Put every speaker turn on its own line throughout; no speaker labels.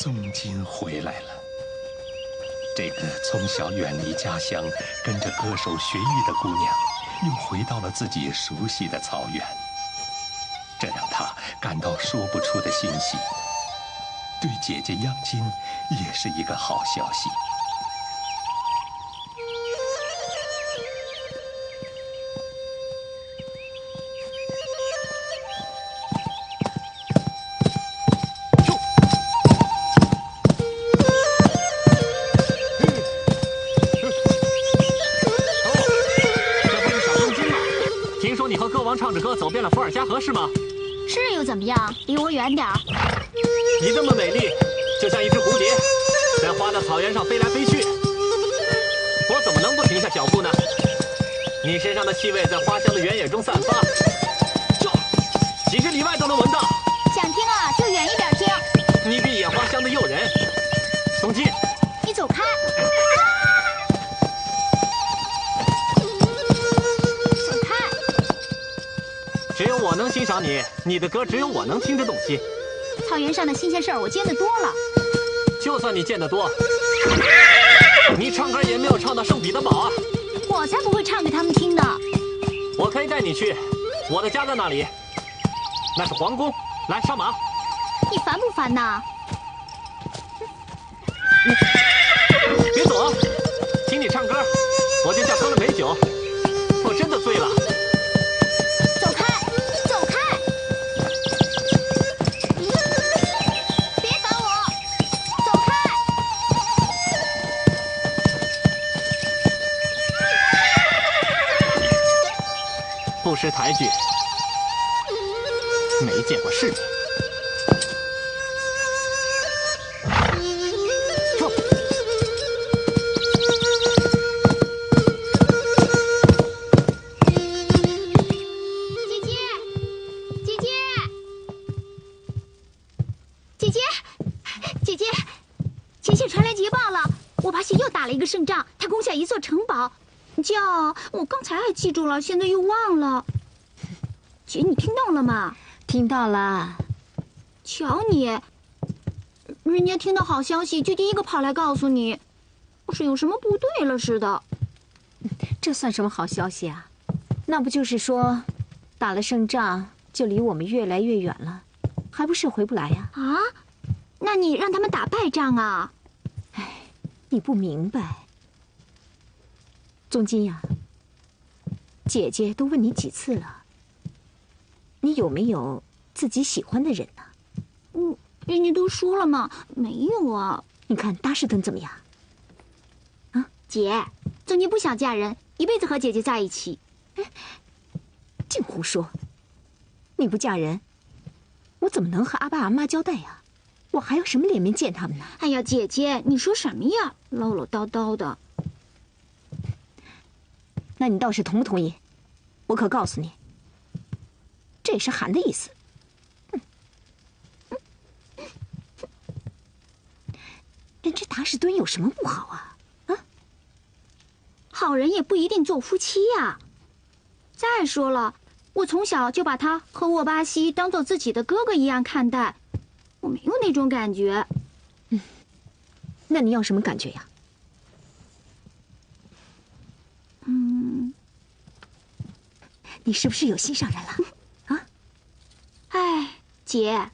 宗金回来了。这个从小远离家乡，跟着歌手学艺的姑娘，又回到了自己熟悉的草原，这让她感到说不出的欣喜。对姐姐央金也是一个好消息。
唱着歌走遍了伏尔加河是吗？
是又怎么样？离我远点儿！
你这么美丽，就像一只蝴蝶，在花的草原上飞来飞去。我怎么能不停下脚步呢？你身上的气味在花香的原野中散发，这几十里外都能闻到。
想听啊，就远一点听。
你比野花香的诱人。宗金，
你走开！
只有我能欣赏你，你的歌只有我能听得懂心。
草原上的新鲜事儿我见得多了。
就算你见得多，你唱歌也没有唱到圣彼得堡啊！
我才不会唱给他们听呢。
我可以带你去，我的家在那里，那是皇宫。来，上马。
你烦不烦呐？
别走啊！听你唱歌，我就像喝了美酒，我真的醉了。不识抬举，没见过世面。说，
前线传来捷报了，我巴西又打了一个胜仗，他攻下一座城堡。叫我刚才还记住了，现在又忘了。姐，你听到了吗？
听到了。
瞧你，人家听到好消息就第一个跑来告诉你，是有什么不对了似的。
这算什么好消息啊？那不就是说，打了胜仗就离我们越来越远了，还不是回不来呀？
啊？那你让他们打败仗啊？
哎，你不明白。宗金呀，姐姐都问你几次了，你有没有自己喜欢的人呢？
人家都说了嘛，没有啊。
你看达士顿怎么样？啊，
姐，宗金不想嫁人，一辈子和姐姐在一起。
净胡说！你不嫁人，我怎么能和阿爸阿妈交代呀？我还有什么脸面见他们呢？
哎呀，姐姐，你说什么呀？唠唠叨叨的。
那你倒是同不同意？我可告诉你，这也是韩的意思。人这达士敦有什么不好啊？啊，
好人也不一定做夫妻呀。再说了，我从小就把他和沃巴西当做自己的哥哥一样看待，我没有那种感觉。
那你要什么感觉呀？你是不是有心上人了？啊？
哎，姐，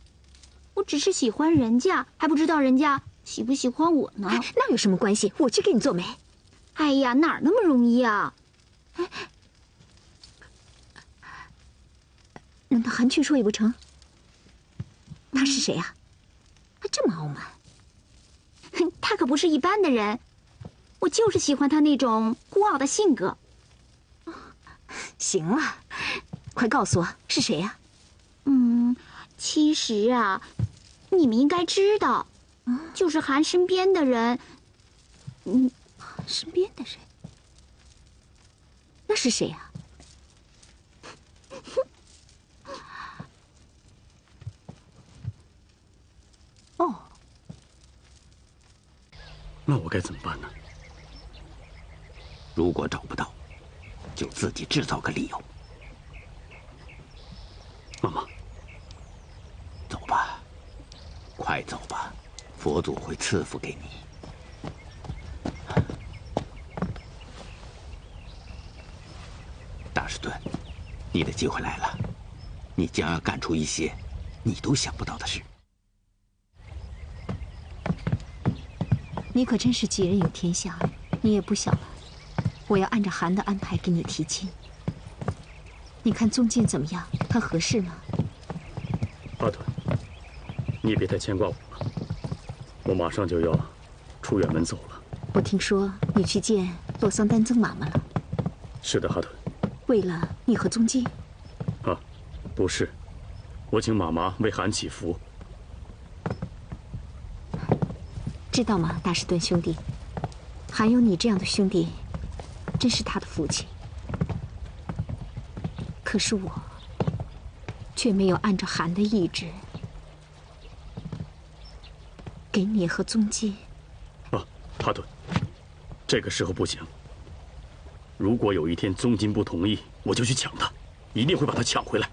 我只是喜欢人家，还不知道人家喜不喜欢我呢。
那有什么关系？我去给你做媒。
哎呀，哪儿那么容易啊？
难道韩去说也不成？他是谁呀？还这么傲慢？
他可不是一般的人，我就是喜欢他那种孤傲的性格。
行了，快告诉我是谁呀？
其实啊，你们应该知道，就是韩身边的人。
身边的人？那是谁呀？哦，
那我该怎么办呢？
如果找不到，就自己制造个理由。
妈妈，
走吧，快走吧，佛祖会赐福给你。大士顿，你的机会来了，你将要干出一些你都想不到的事。
你可真是吉人有天相，你也不小了。我要按照韩的安排给你提亲。你看宗进怎么样？他合适吗？
阿屯，你别太牵挂我了，我马上就要出远门走了。
我听说你去见洛桑丹曾妈妈了。
是的，哈屯。
为了你和宗进？
啊，不是，我请妈妈为韩祈福。
知道吗，大士顿兄弟，韩有你这样的兄弟，真是他的福气。可是我却没有按照韩的意志给你和宗进。
啊，哈顿，这个时候不行。如果有一天宗金不同意，我就去抢他，一定会把他抢回来。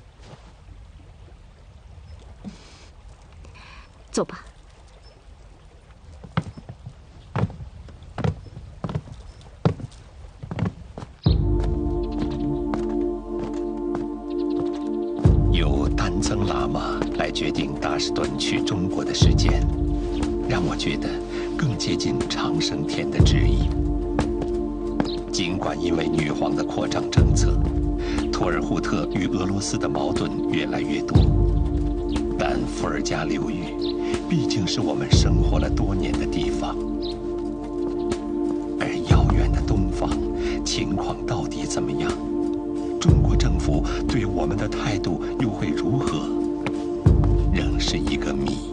走吧。
由丹增喇嘛来决定大士顿去中国的时间，让我觉得更接近长生天的旨意。尽管因为女皇的扩张政策，托尔扈特与俄罗斯的矛盾越来越多，但伏尔加流域毕竟是我们生活了多年的地方。而遥远的东方情况到底怎么样？中国政府对我们的态度又会如何？仍是一个谜。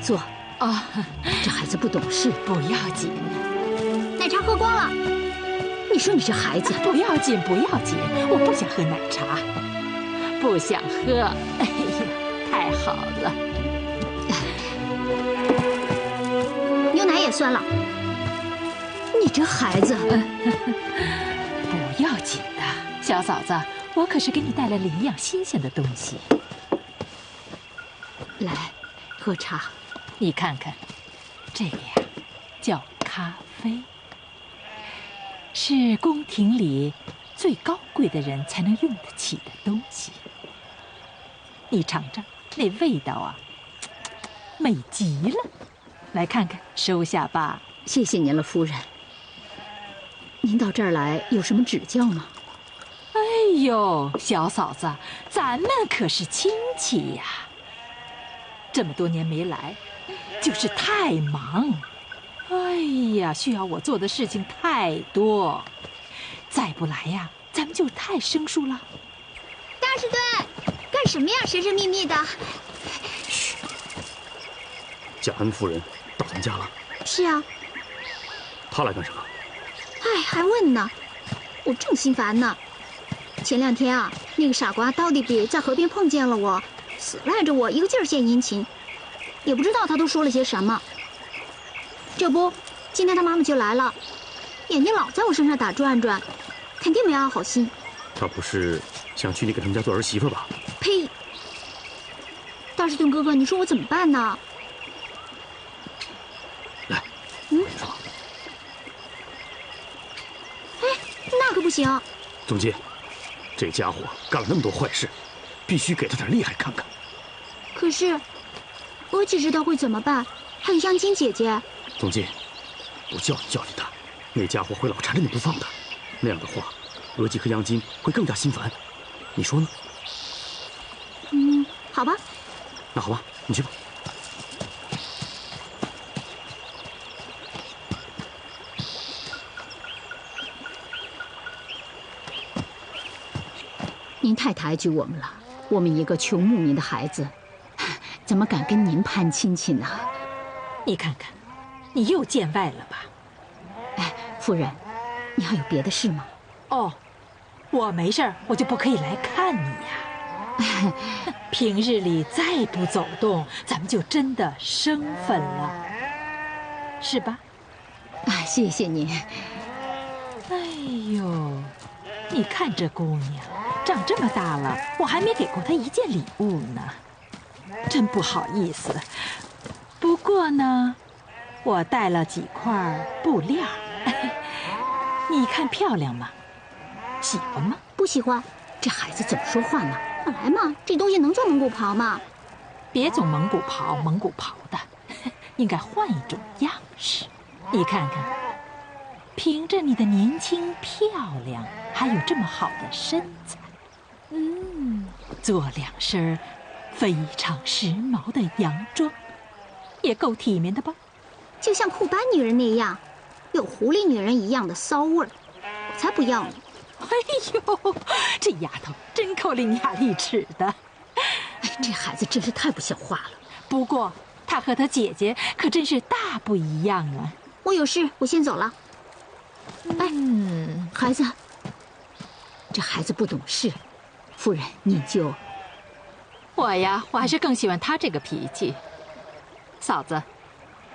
坐啊，这孩子不懂事，
不要紧。
奶茶喝光了。
你说你这孩子，
不要紧，不要紧，我不想喝奶茶，不想喝。哎呀，太好了。
牛奶也酸了。
你这孩子，
不要紧的，小嫂子，我可是给你带来了一样新鲜的东西。
来，喝茶。
你看看，这个呀，叫咖啡，是宫廷里最高贵的人才能用得起的东西。你尝尝，那味道啊，美极了。来看看，收下吧。
谢谢您了，夫人。您到这儿来有什么指教吗？
哎呦，小嫂子，咱们可是亲戚呀。这么多年没来，就是太忙。哎呀，需要我做的事情太多，再不来呀，咱们就太生疏了。
大士队，干什么呀？神神秘秘的。
嘘，贾恩夫人到咱家了。
是啊。
她来干什么？
哎，还问呢，我正心烦呢。前2天啊，那个傻瓜刀弟比在河边碰见了我，死赖着我，一个劲儿献殷勤，也不知道他都说了些什么。这不，今天他妈妈就来了，眼睛老在我身上打转转，肯定没安好心。
他不是想娶你给他们家做儿媳妇吧？
呸！大士顿哥哥，你说我怎么办呢？
来，我跟你说。
哎，那可不行。
总监，这家伙干了那么多坏事，必须给他点厉害看看。
可是，额吉知道会怎么办？还有央金姐姐。
总监，我教训他，那家伙会老缠着你不放的。那样的话，额吉和央金会更加心烦。你说呢？
好吧。
那好吧，你去吧。
您太抬举我们了，我们一个穷牧民的孩子，怎么敢跟您攀亲戚呢？
你看看，你又见外了吧？
哎，夫人，你还有别的事吗？
哦，我没事儿，我就不可以来看你呀。平日里再不走动，咱们就真的生分了，是吧？
哎，谢谢您。
哎呦，你看这姑娘长这么大了，我还没给过她一件礼物呢，真不好意思。不过呢，我带了几块布料，你看漂亮吗？喜欢吗？
不喜欢。
这孩子怎么说话呢？
本来嘛，这东西能做蒙古袍吗？
别总蒙古袍的，应该换一种样式。你看看，凭着你的年轻漂亮，还有这么好的身材，做2身非常时髦的洋装，也够体面的吧？
就像库班女人那样，有狐狸女人一样的骚味儿，我才不要呢。
哎呦，这丫头真够伶牙俐齿的。
哎，这孩子真是太不像话了。
不过她和她姐姐可真是大不一样啊。
我有事，我先走了。
哎，孩子，这孩子不懂事，夫人你就……
我呀，我还是更喜欢他这个脾气。嫂子，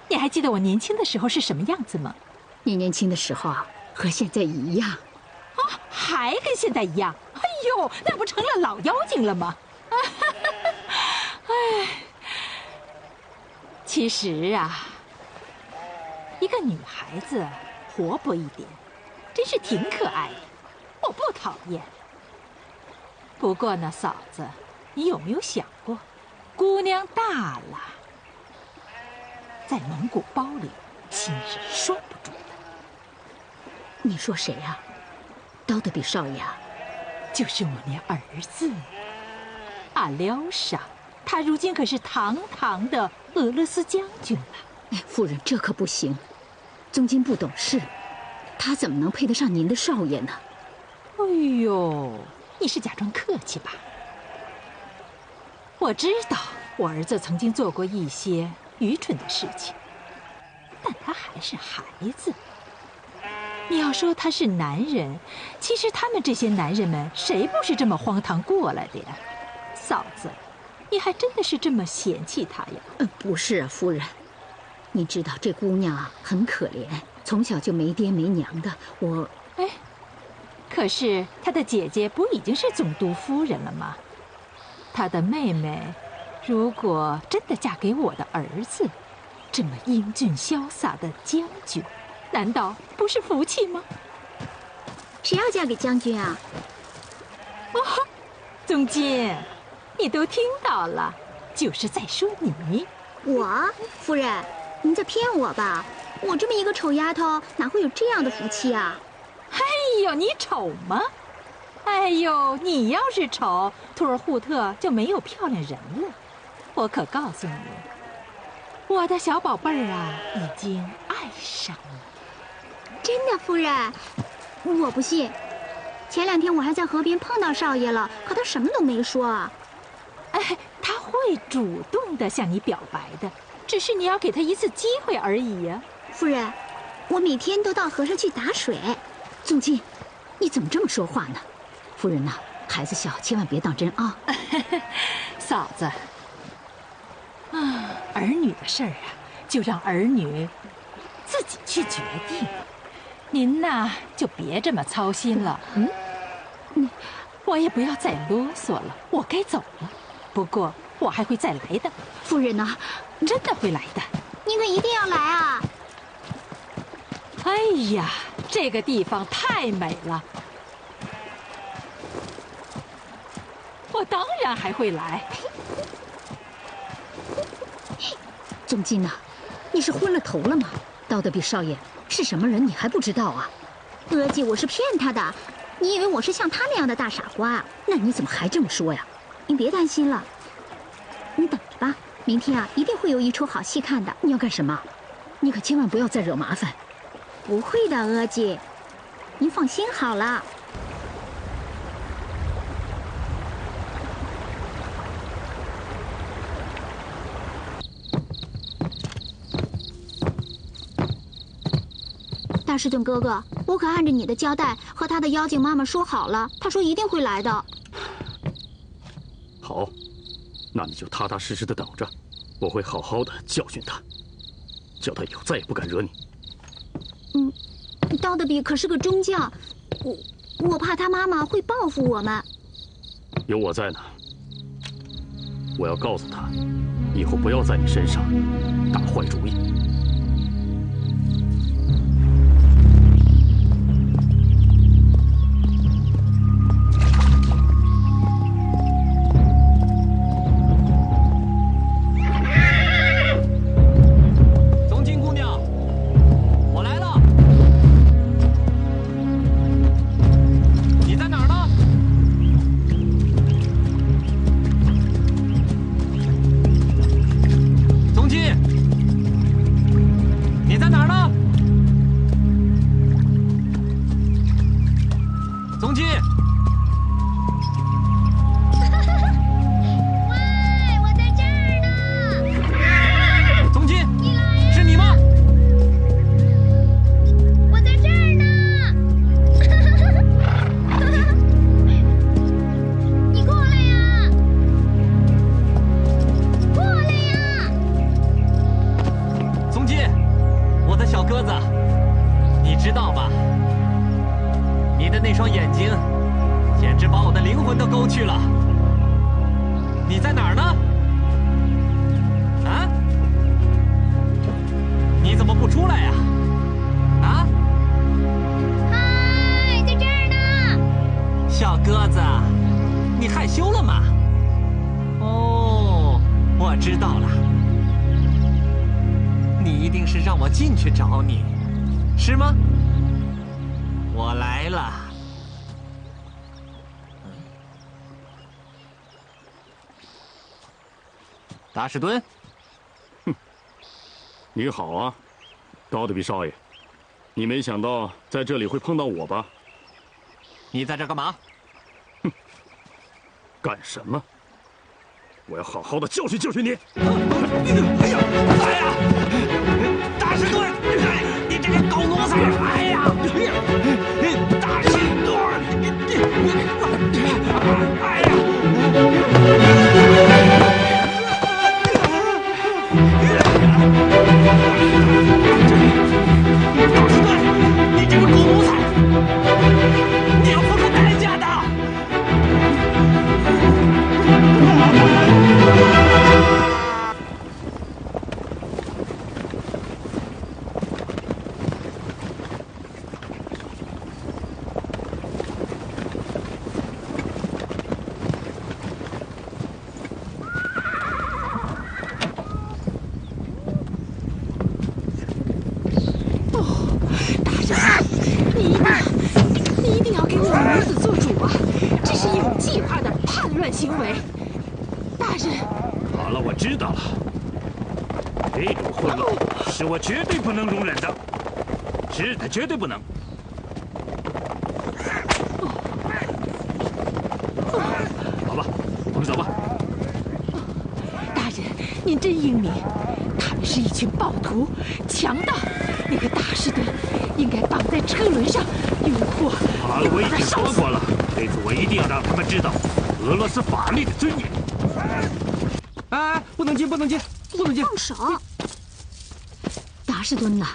你还记得我年轻的时候是什么样子吗？
你年轻的时候啊，和现在一样。
啊，还跟现在一样？哎呦，那不成了老妖精了吗？哎，其实啊，一个女孩子活泼一点，真是挺可爱的，我不讨厌。不过呢，嫂子，你有没有想过，姑娘大了，在蒙古包里心是拴不住的。
你说谁呀？刀的比少爷啊？
就是我那儿子阿廖沙，他如今可是堂堂的俄罗斯将军了。
哎，夫人，这可不行。宗金不懂事，他怎么能配得上您的少爷呢？
哎呦，你是假装客气吧？我知道我儿子曾经做过一些愚蠢的事情，但他还是孩子。你要说他是男人，其实他们这些男人们谁不是这么荒唐过来的呀？嫂子，你还真的是这么嫌弃他呀？
不是啊，夫人，你知道这姑娘啊很可怜，从小就没爹没娘的。
哎，可是她的姐姐不已经是总督夫人了吗？她的妹妹如果真的嫁给我的儿子，这么英俊潇洒的将军，难道不是福气吗？
谁要嫁给将军啊？
哦，宗金，你都听到了，就是在说你。
我，夫人，您在骗我吧？我这么一个丑丫头，哪会有这样的福气啊？
哎呦，你丑吗？哎呦，你要是丑，图尔扈特就没有漂亮人了。我可告诉你，我的小宝贝儿啊，已经爱上了。
真的，夫人？我不信。前2天我还在河边碰到少爷了，可他什么都没说啊。
哎，他会主动的向你表白的，只是你要给他一次机会而已呀。
夫人，我每天都到河上去打水。
宗金，你怎么这么说话呢？夫人呐，孩子小，千万别当真啊。
嫂子，儿女的事儿啊，就让儿女自己去决定。您呐，就别这么操心了。我也不要再啰嗦了，我该走了。不过我还会再来的。
夫人呐，
真的会来的。
您可一定要来啊！
哎呀，这个地方太美了，我当然还会来。
宗金呐，你是昏了头了吗？道德比少爷是什么人，你还不知道啊？
娥姐，我是骗他的。你以为我是像他那样的大傻瓜？
那你怎么还这么说呀？
你别担心了，你等着吧，明天啊，一定会有一出好戏看的。
你要干什么？你可千万不要再惹麻烦。
不会的，娥姐，您放心好了。大士顿哥哥，我可按着你的交代和他的妖精妈妈说好了，他说一定会来的。
好，那你就踏踏实实的等着，我会好好的教训他，叫他以后再也不敢惹你。
道德比可是个忠将，我怕他妈妈会报复我们。
有我在呢，我要告诉他，以后不要在你身上打坏主意。
大士敦，
你好啊，高德比少爷，你没想到在这里会碰到我吧？
你在这干嘛？
干什么？我要好好的教训教训你！
哎呀，大士敦，你这个狗奴才！哎呀，大士敦，哎呀！大士敦，你这个狗奴才，你要付出代价的！
行为，大人。
好了，我知道了。这种混乱是我绝对不能容忍的，是的，绝对不能。好吧，我们走吧。
大人，您真英明。他们是一群暴徒、强盗。那个大士顿应该绑在车轮上，诱惑。
好了，我已经说过了，这次我一定要让他们知道俄罗斯法律的尊严。
哎，不能进，不能进，不能进！
放手！
达士顿呐，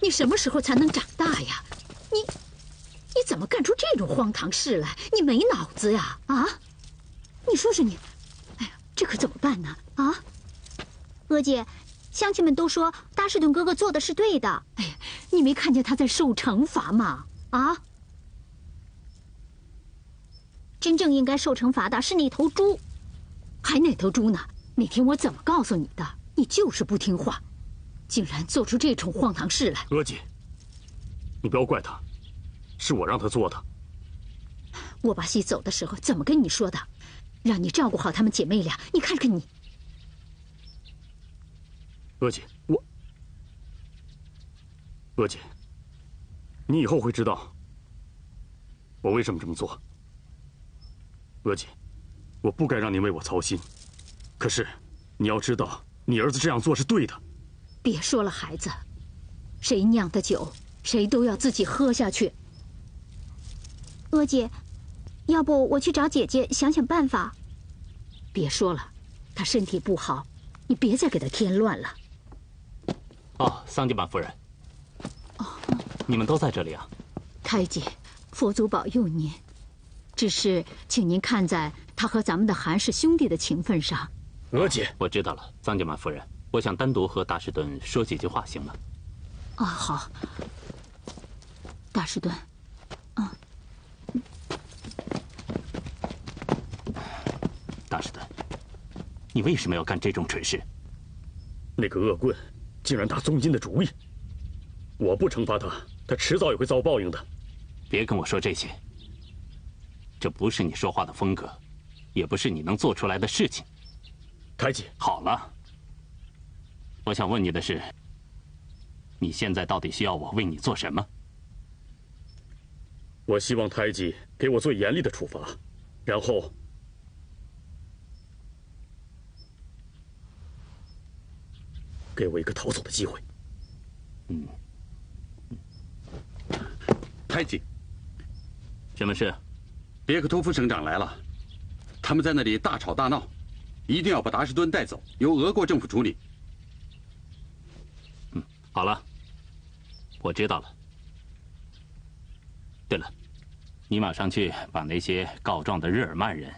你什么时候才能长大呀？你怎么干出这种荒唐事来？你没脑子呀？啊？你说说你，哎呀，这可怎么办呢？啊？
娥姐，乡亲们都说大士顿哥哥做的是对的。
哎呀，你没看见他在受惩罚吗？啊？
真正应该受惩罚的是那头猪。
还哪头猪呢？那天我怎么告诉你的？你就是不听话，竟然做出这种荒唐事来。
娥姐，你不要怪他，是我让他做的。
沃巴西走的时候怎么跟你说的？让你照顾好她们姐妹俩。你看看你。
娥姐，娥姐，你以后会知道我为什么这么做。娥姐，我不该让您为我操心，可是你要知道，你儿子这样做是对的。
别说了，孩子，谁酿的酒，谁都要自己喝下去。
娥姐，要不我去找姐姐想想办法。
别说了，她身体不好，你别再给她添乱了。
哦，桑吉玛夫人，你们都在这里啊？
太姐，佛祖保佑您。只是，请您看在他和咱们的韩氏兄弟的情分上。
娥姐，
我知道了，桑吉玛夫人，我想单独和大士顿说几句话，行吗？
啊，好。大士顿，
大士顿，你为什么要干这种蠢事？
那个恶棍竟然打宗金的主意，我不惩罚他，他迟早也会遭报应的。
别跟我说这些，这不是你说话的风格，也不是你能做出来的事情。
太姐，
好了，我想问你的是，你现在到底需要我为你做什么？
我希望太姐给我最严厉的处罚，然后给我一个逃走的机会。
太姐，
什么事？
别克托夫省长来了，他们在那里大吵大闹，一定要把达什顿带走，由俄国政府处理。
好了，我知道了。对了，你马上去把那些告状的日耳曼人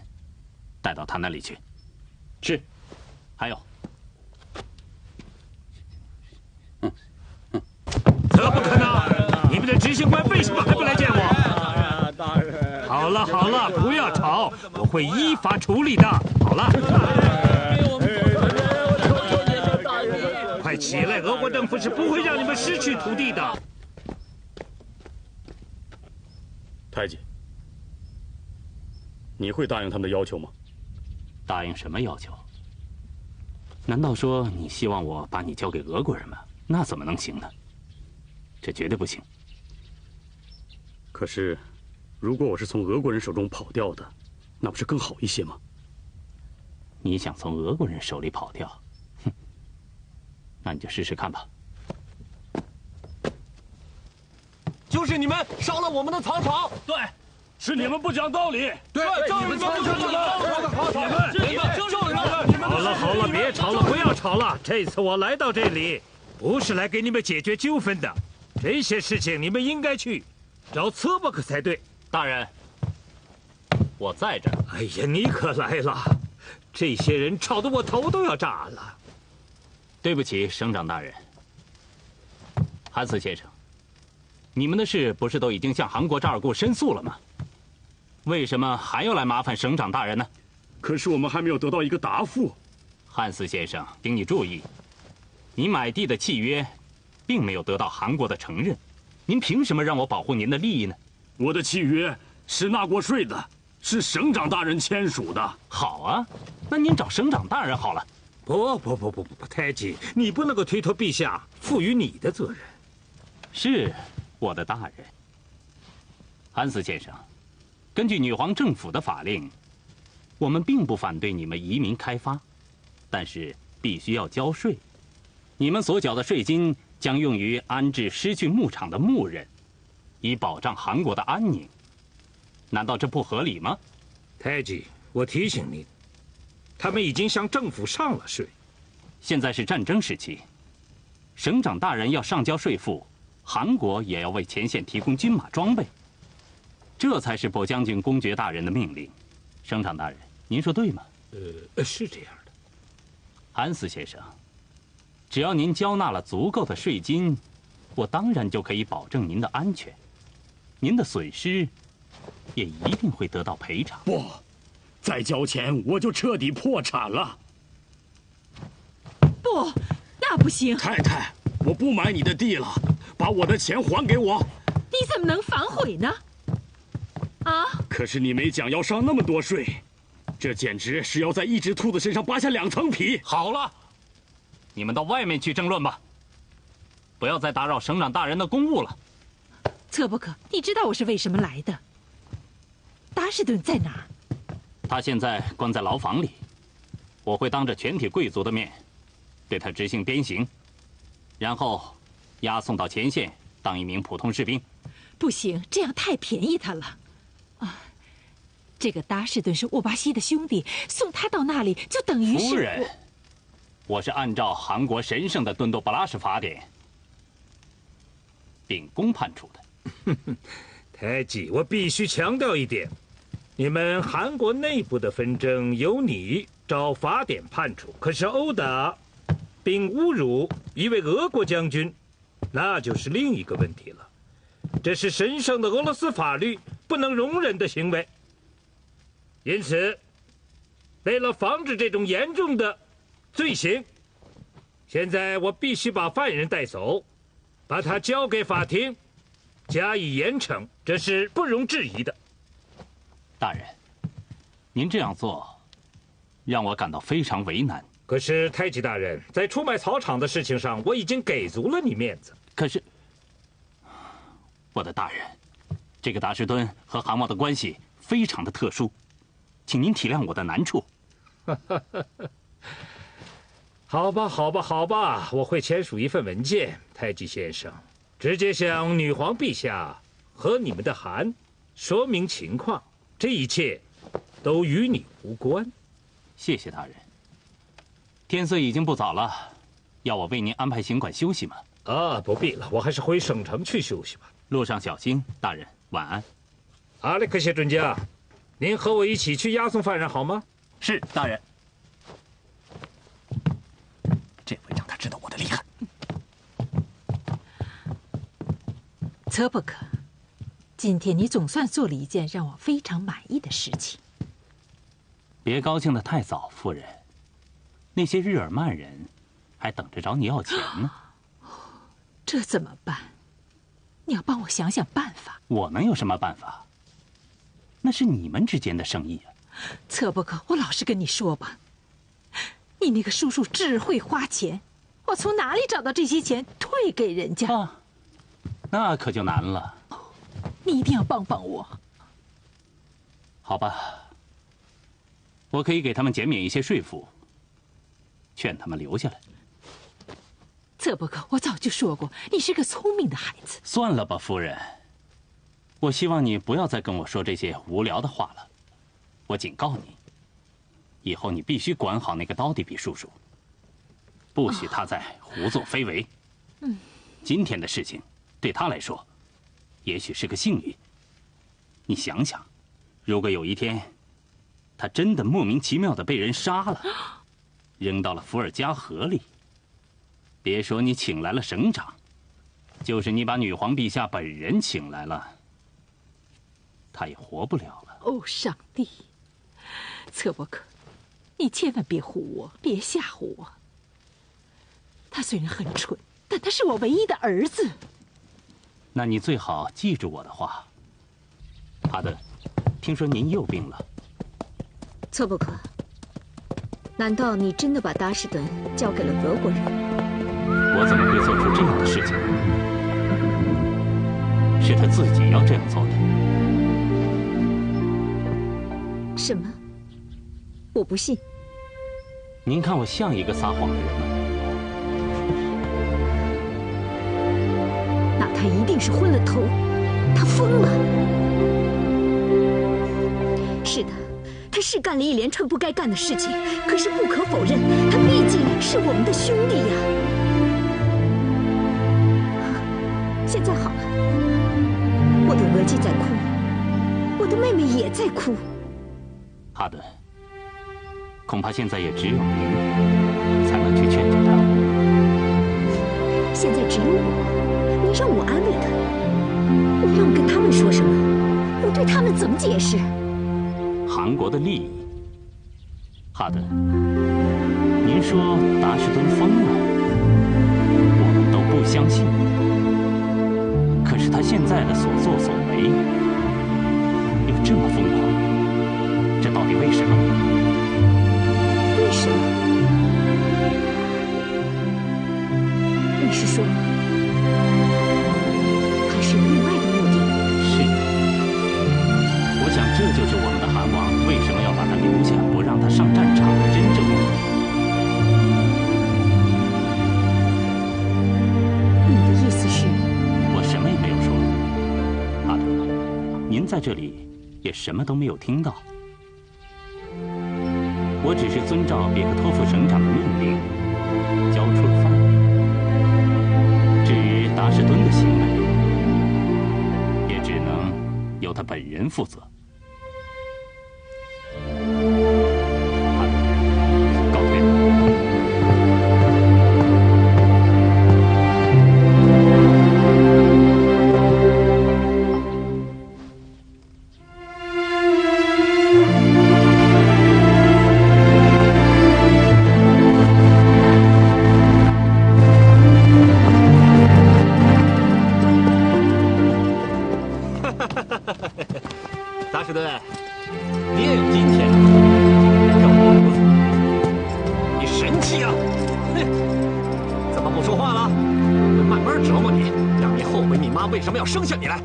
带到他那里去。
是。
还有，
怎么可能？你们的执行官为什么还不来见我？好了好了，不要吵，我会依法处理的。好了，快起来！俄国政府是不会让你们失去土地的。
太姐，你会答应他们的要求吗？
答应什么要求？难道说你希望我把你交给俄国人吗？那怎么能行呢？这绝对不行。
可是，如果我是从俄国人手中跑掉的，那不是更好一些吗？
你想从俄国人手里跑掉？哼，那你就试试看吧。
就是你们烧了我们的草场。
对，是你们不讲道理。
对，就是你们
好了好了，别吵了，不要吵了。这次我来到这里，不是来给你们解决纠纷的，这些事情你们应该去找策伯克才对。
大人，我在这儿。
哎呀，你可来了！这些人吵得我头都要炸了。
对不起，省长大人。韩斯先生，你们的事不是都已经向韩国扎尔固申诉了吗？为什么还要来麻烦省长大人呢？
可是我们还没有得到一个答复。
汉斯先生，请你注意，你买地的契约并没有得到韩国的承认，您凭什么让我保护您的利益呢？
我的契约是纳过税的，是省长大人签署的。
好啊，那您找省长大人好了。
不，太极，你不能够推脱陛下赋予你的责任。
是，我的大人。韩斯先生，根据女皇政府的法令，我们并不反对你们移民开发，但是必须要交税。你们所缴的税金将用于安置失去牧场的牧人，以保障韩国的安宁。难道这不合理吗？
太极，我提醒你，他们已经向政府上了税。
现在是战争时期，省长大人要上交税赋，韩国也要为前线提供军马装备，这才是伯将军公爵大人的命令。省长大人，您说对吗？
是这样的。
韩斯先生，只要您交纳了足够的税金，我当然就可以保证您的安全，您的损失也一定会得到赔偿。
不，再交钱我就彻底破产了。
不，那不行。
太太，我不买你的地了，把我的钱还给我。
你怎么能反悔呢？啊！
可是你没讲要上那么多税，这简直是要在一只兔子身上扒下2层皮。
好了，你们到外面去争论吧，不要再打扰省长大人的公务了。
策伯克，你知道我是为什么来的？达士顿在哪儿？
他现在关在牢房里，我会当着全体贵族的面对他执行鞭刑，然后押送到前线当一名普通士兵。
不行，这样太便宜他了。啊，这个达士顿是沃巴西的兄弟，送他到那里就等于是……
夫人，我是按照韩国神圣的敦多布拉什法典秉公判处的。
太极，我必须强调一点，你们韩国内部的纷争由你照法典判处，可是殴打并侮辱一位俄国将军，那就是另一个问题了。这是神圣的俄罗斯法律不能容忍的行为。因此，为了防止这种严重的罪行，现在我必须把犯人带走，把他交给法庭加以严惩，这是不容置疑的。
大人，您这样做让我感到非常为难。
可是太极大人，在出卖草场的事情上，我已经给足了你面子。
可是，我的大人，这个达士敦和韩王的关系非常的特殊，请您体谅我的难处。
好吧，我会签署一份文件，太极先生，直接向女皇陛下和你们的韩说明情况，这一切都与你无关。
谢谢大人。天色已经不早了，要我为您安排行馆休息吗？
不必了，我还是回省城去休息吧。
路上小心，大人，晚安。
阿列克谢准将，您和我一起去押送犯人好吗？
是，大人。这回让他知道我的厉害。
策伯克，今天你总算做了一件让我非常满意的事情。
别高兴得太早，夫人。那些日耳曼人还等着找你要钱呢。
这怎么办？你要帮我想想办法。
我能有什么办法？那是你们之间的生意啊。
策伯克，我老实跟你说吧，你那个叔叔只会花钱，我从哪里找到这些钱退给人家？
那可就难了。
你一定要帮帮我。
好吧，我可以给他们减免一些税赋，劝他们留下来。
策伯克，我早就说过，你是个聪明的孩子。
算了吧，夫人。我希望你不要再跟我说这些无聊的话了。我警告你，以后你必须管好那个刀迪比叔叔，不许他再胡作非为。今天的事情对他来说，也许是个幸运。你想想，如果有一天，他真的莫名其妙的被人杀了，扔到了伏尔加河里，别说你请来了省长，就是你把女皇陛下本人请来了，他也活不了了。
哦，上帝！策伯克，你千万别唬我，别吓唬我。他虽然很蠢，但他是我唯一的儿子。
那你最好记住我的话，哈德，
听说您又病了。
策不可。难道你真的把达什顿交给了俄国人？
我怎么会做出这样的事情？是他自己要这样做的。
什么？我不信。
您看我像一个撒谎的人吗？
那他一定是昏了头，他疯了。是的，他是干了一连串不该干的事情，可是不可否认，他毕竟是我们的兄弟呀。现在好了，我的额济在哭，我的妹妹也在哭。
哈德，恐怕现在也只有您才能去劝劝他。
现在只有我，你让我安慰他，你让我跟他们说什么？我对他们怎么解释？
韩国的利益，哈德，您说达什顿疯了，我们都不相信。可是他现在的所作所为又这么疯狂，这到底为什么？
为什么？你是说他是有另外的目的？
是的。我想这就是我们的韩王为什么要把他留下，不让他上战场的真正目的。
你的意思是？
我什么也没有说。哈德，您在这里也什么都没有听到。我只是遵照别克托夫省长的命令，交出了犯人。至于达什顿的行为，也只能由他本人负责。好的，告退了。
达什顿，你也有今天啊！让我服服，你神气啊！哼，怎么不说话了？我会慢慢折磨你，让你后悔你妈为什么要生下你来。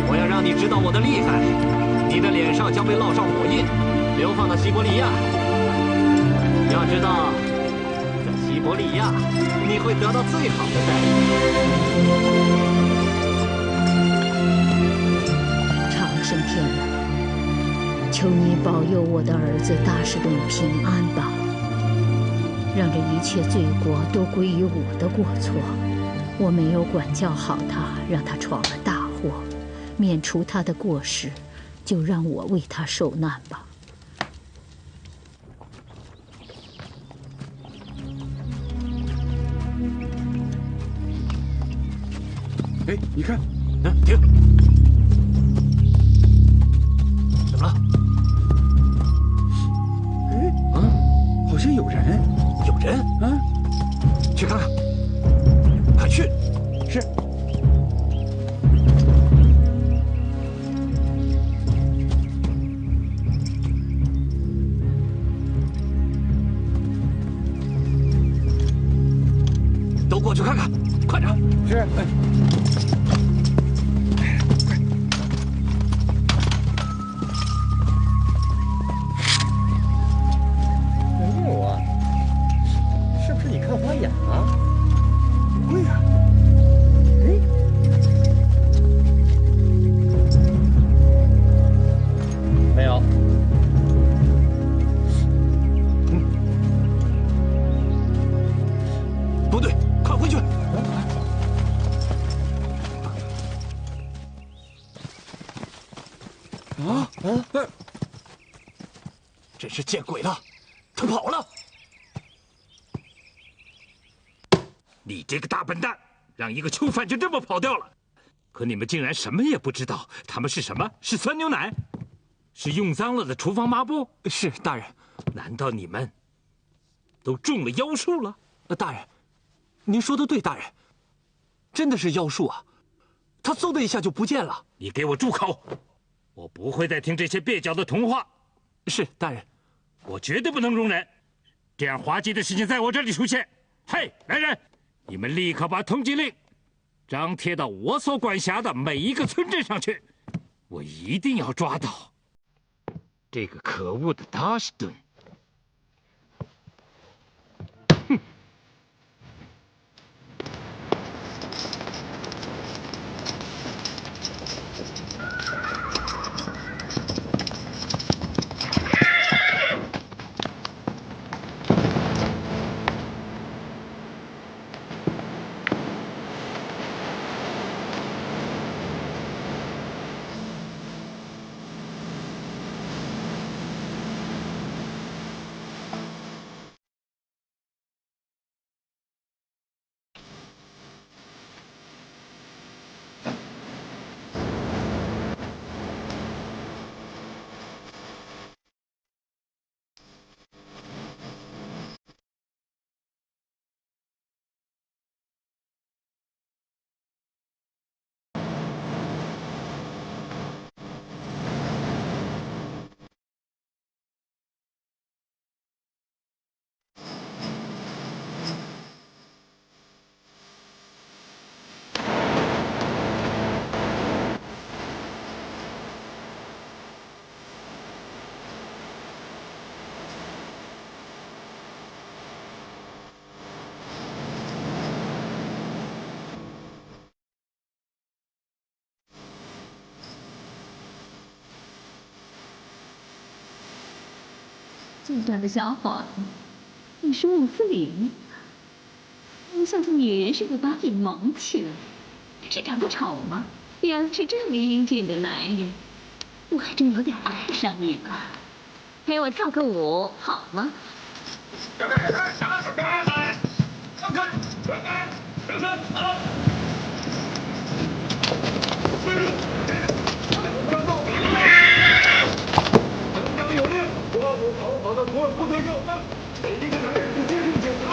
我要让你知道我的厉害，你的脸上将被烙上火印。流放到西伯利亚，要知道，在西伯利亚你会得到最好的待遇。
长生天了，求你保佑我的儿子达什顿平安吧，让这一切罪过都归于我的过错。我没有管教好他，让他闯了大祸，免除他的过失，就让我为他受难吧。
哎，你看，
停！怎么了？
哎，好像有人。
有人？
啊，
去看看。快去！
是。
都过去看看，快点！
是。哎。
真是见鬼了！他跑了！
你这个大笨蛋，让一个囚犯就这么跑掉了！可你们竟然什么也不知道，他们是什么？是酸牛奶？是用脏了的厨房抹布？
是大人。
难道你们都中了妖术了？
大人，您说的对，大人，真的是妖术啊！他嗖的一下就不见了。
你给我住口！我不会再听这些蹩脚的童话。
是大人，
我绝对不能容忍这样滑稽的事情在我这里出现。嘿，来人，你们立刻把通缉令张贴到我所管辖的每一个村镇上去，我一定要抓到这个可恶的达什顿。哼！
这段的小伙子，你说我不灵，像个女人似的把你蒙起来，这长得丑吗？要是这么英俊的男人，我还真有点爱上你了。陪我跳个舞好吗？
有力，我逃跑的徒儿不得救，每一个男人都接受检查。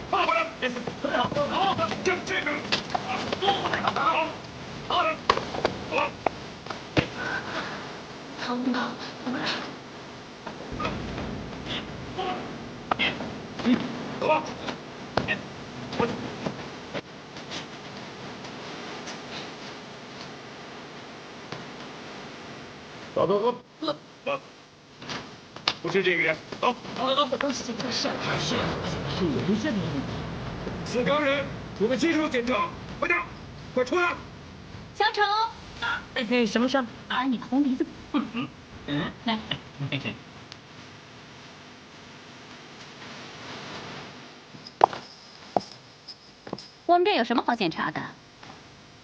放回来！好，就这个，好，走吧。走，不是这个人，走。四刚人，我们接受检查，快点，快出来！
小丑，
什么事？
把你的红鼻子，来。我们这有什么好检查的？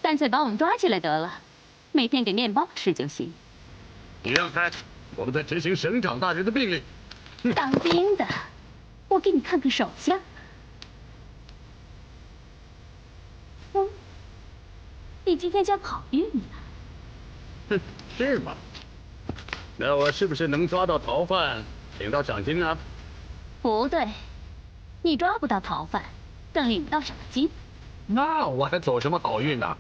干脆把我们抓起来得了，每天给面包吃就行。
你让开！我们在执行省长大人的命令。
当兵的，我给你看看手相。你今天将好运呢。
哼，是吗？那我是不是能抓到逃犯，领到赏金啊？
不对，你抓不到逃犯，更领不到赏金。
那我还走什么好运呢？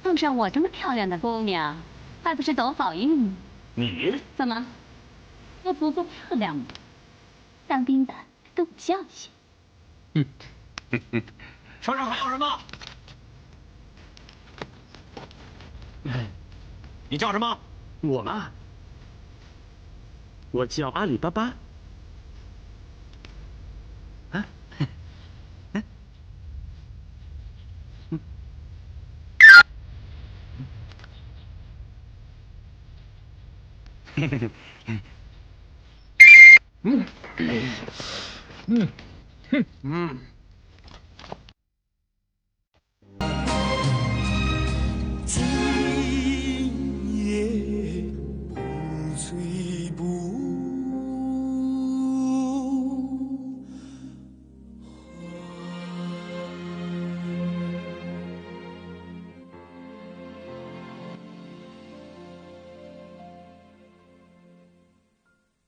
碰上我这么漂亮的姑娘，还不是走好运呢？
你
怎么？我不够漂亮吗？当兵的都不孝心。
车上还有什么？
你叫什么？
我吗？我叫阿里巴巴。啊？